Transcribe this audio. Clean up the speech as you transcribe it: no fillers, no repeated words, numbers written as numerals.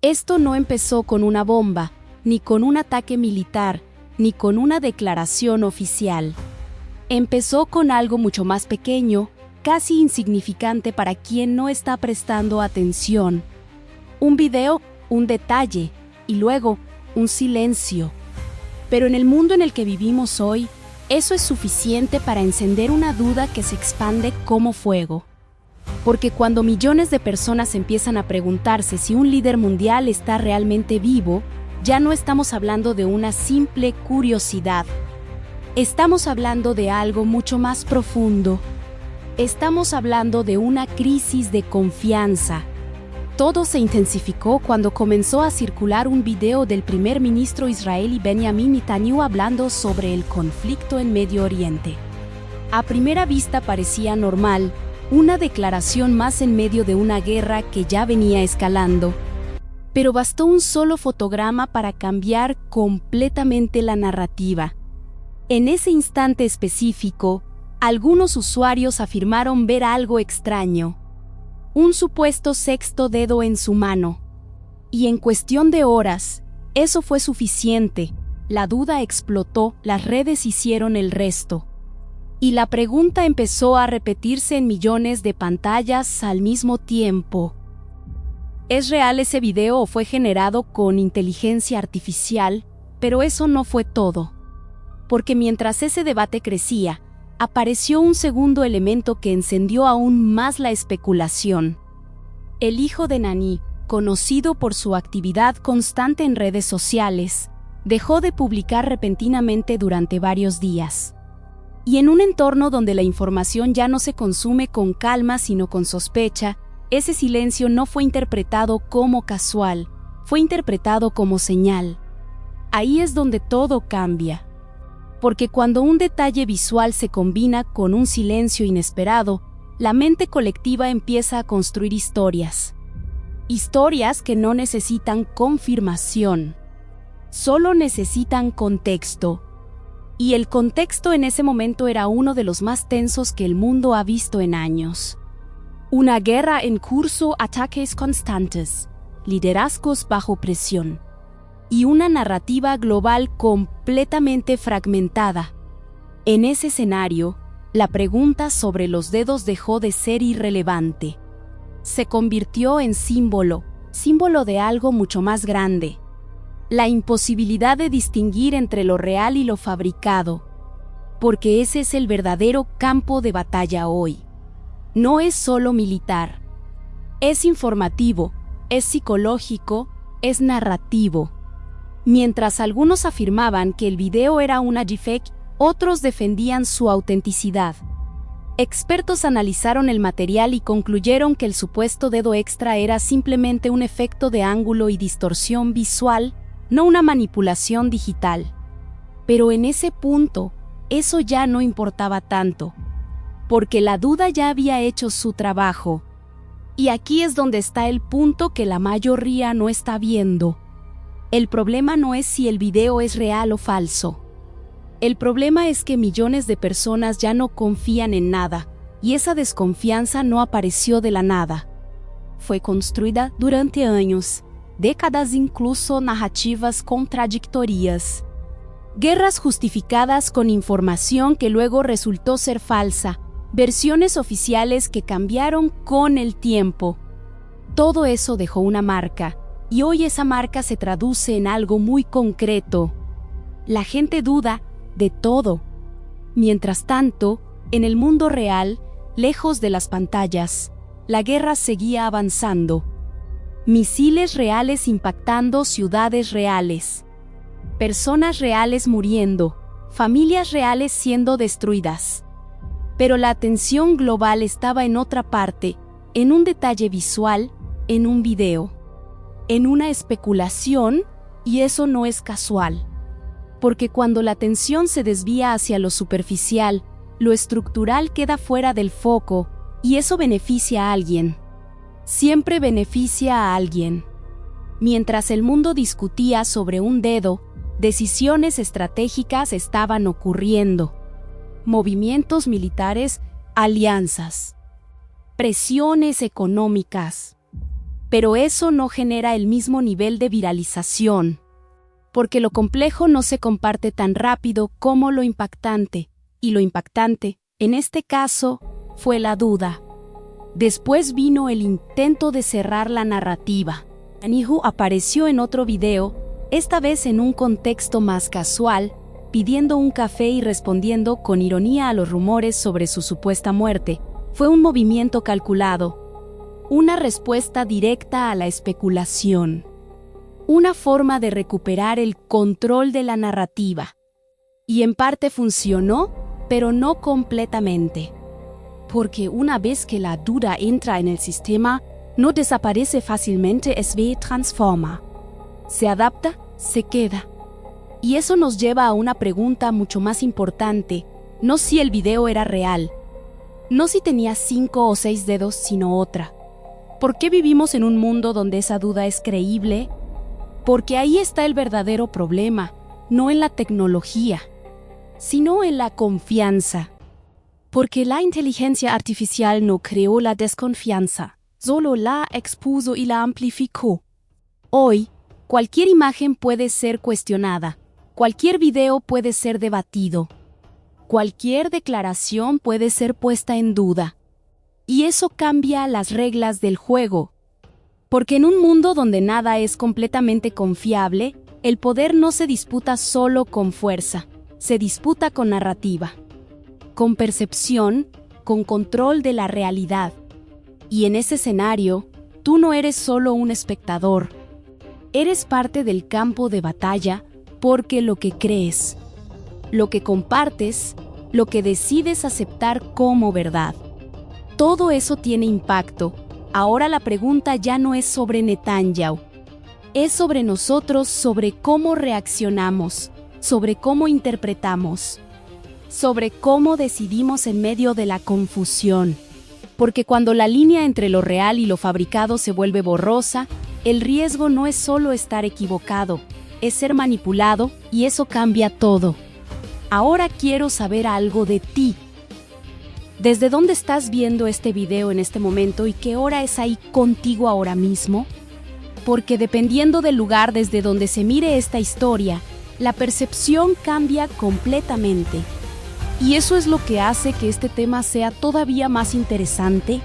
Esto no empezó con una bomba, ni con un ataque militar, ni con una declaración oficial. Empezó con algo mucho más pequeño, casi insignificante para quien no está prestando atención. Un video, un detalle, y luego un silencio. Pero en el mundo en el que vivimos hoy, eso es suficiente para encender una duda que se expande como fuego. Porque cuando millones de personas empiezan a preguntarse si un líder mundial está realmente vivo, ya no estamos hablando de una simple curiosidad. Estamos hablando de algo mucho más profundo. Estamos hablando de una crisis de confianza. Todo se intensificó cuando comenzó a circular un video del primer ministro israelí Benjamin Netanyahu hablando sobre el conflicto en Medio Oriente. A primera vista parecía normal, una declaración más en medio de una guerra que ya venía escalando. Pero bastó un solo fotograma para cambiar completamente la narrativa. En ese instante específico, algunos usuarios afirmaron ver algo extraño. Un supuesto sexto dedo en su mano. Y en cuestión de horas, eso fue suficiente. La duda explotó, las redes hicieron el resto. Y la pregunta empezó a repetirse en millones de pantallas al mismo tiempo. ¿Es real ese video o fue generado con inteligencia artificial? Pero eso no fue todo. Porque mientras ese debate crecía, apareció un segundo elemento que encendió aún más la especulación. El hijo de Nani, conocido por su actividad constante en redes sociales, dejó de publicar repentinamente durante varios días. Y en un entorno donde la información ya no se consume con calma sino con sospecha, ese silencio no fue interpretado como casual, fue interpretado como señal. Ahí es donde todo cambia. Porque cuando un detalle visual se combina con un silencio inesperado, la mente colectiva empieza a construir historias. Historias que no necesitan confirmación, solo necesitan contexto. Y el contexto en ese momento era uno de los más tensos que el mundo ha visto en años. Una guerra en curso, ataques constantes, liderazgos bajo presión. Y una narrativa global completamente fragmentada. En ese escenario, la pregunta sobre los dedos dejó de ser irrelevante. Se convirtió en símbolo de algo mucho más grande. La imposibilidad de distinguir entre lo real y lo fabricado. Porque ese es el verdadero campo de batalla hoy. No es solo militar. Es informativo, es psicológico, es narrativo. Mientras algunos afirmaban que el video era una deepfake, otros defendían su autenticidad. Expertos analizaron el material y concluyeron que el supuesto dedo extra era simplemente un efecto de ángulo y distorsión visual, no una manipulación digital. Pero en ese punto, eso ya no importaba tanto, porque la duda ya había hecho su trabajo. Y aquí es donde está el punto que la mayoría no está viendo. El problema no es si el video es real o falso. El problema es que millones de personas ya no confían en nada, y esa desconfianza no apareció de la nada. Fue construida durante años, décadas, incluso narrativas contradictorias. Guerras justificadas con información que luego resultó ser falsa, versiones oficiales que cambiaron con el tiempo. Todo eso dejó una marca. Y hoy esa marca se traduce en algo muy concreto. La gente duda de todo. Mientras tanto, en el mundo real, lejos de las pantallas, la guerra seguía avanzando. Misiles reales impactando ciudades reales. Personas reales muriendo, familias reales siendo destruidas. Pero la atención global estaba en otra parte, en un detalle visual, en un video. En una especulación, y eso no es casual. Porque cuando la atención se desvía hacia lo superficial, lo estructural queda fuera del foco, y eso beneficia a alguien. Siempre beneficia a alguien. Mientras el mundo discutía sobre un dedo, decisiones estratégicas estaban ocurriendo. Movimientos militares, alianzas, presiones económicas. pero eso no genera el mismo nivel de viralización, porque lo complejo no se comparte tan rápido como lo impactante, y lo impactante, en este caso, fue la duda. Después vino el intento de cerrar la narrativa. Netanyahu apareció en otro video, esta vez en un contexto más casual, pidiendo un café y respondiendo con ironía a los rumores sobre su supuesta muerte. Fue un movimiento calculado, una respuesta directa a la especulación, una forma de recuperar el control de la narrativa. Y en parte funcionó, pero no completamente. Porque una vez que la duda entra en el sistema, no desaparece fácilmente, se transforma. Se adapta, se queda. Y eso nos lleva a una pregunta mucho más importante, no si el video era real, no si tenía 5 o 6 dedos, sino otra. ¿Por qué vivimos en un mundo donde esa duda es creíble? Porque ahí está el verdadero problema, no en la tecnología, sino en la confianza. Porque la inteligencia artificial no creó la desconfianza, solo la expuso y la amplificó. Hoy, cualquier imagen puede ser cuestionada, cualquier video puede ser debatido, cualquier declaración puede ser puesta en duda. Y eso cambia las reglas del juego. Porque en un mundo donde nada es completamente confiable, el poder no se disputa solo con fuerza, se disputa con narrativa, con percepción, con control de la realidad. Y en ese escenario, tú no eres solo un espectador. Eres parte del campo de batalla porque lo que crees, lo que compartes, lo que decides aceptar como verdad, todo eso tiene impacto. Ahora la pregunta ya no es sobre Netanyahu, es sobre nosotros, sobre cómo reaccionamos, sobre cómo interpretamos, sobre cómo decidimos en medio de la confusión. Porque cuando la línea entre lo real y lo fabricado se vuelve borrosa, el riesgo no es solo estar equivocado, es ser manipulado, y eso cambia todo. Ahora quiero saber algo de ti. ¿Desde dónde estás viendo este video en este momento y qué hora es ahí contigo ahora mismo? Porque dependiendo del lugar desde donde se mire esta historia, la percepción cambia completamente. Y eso es lo que hace que este tema sea todavía más interesante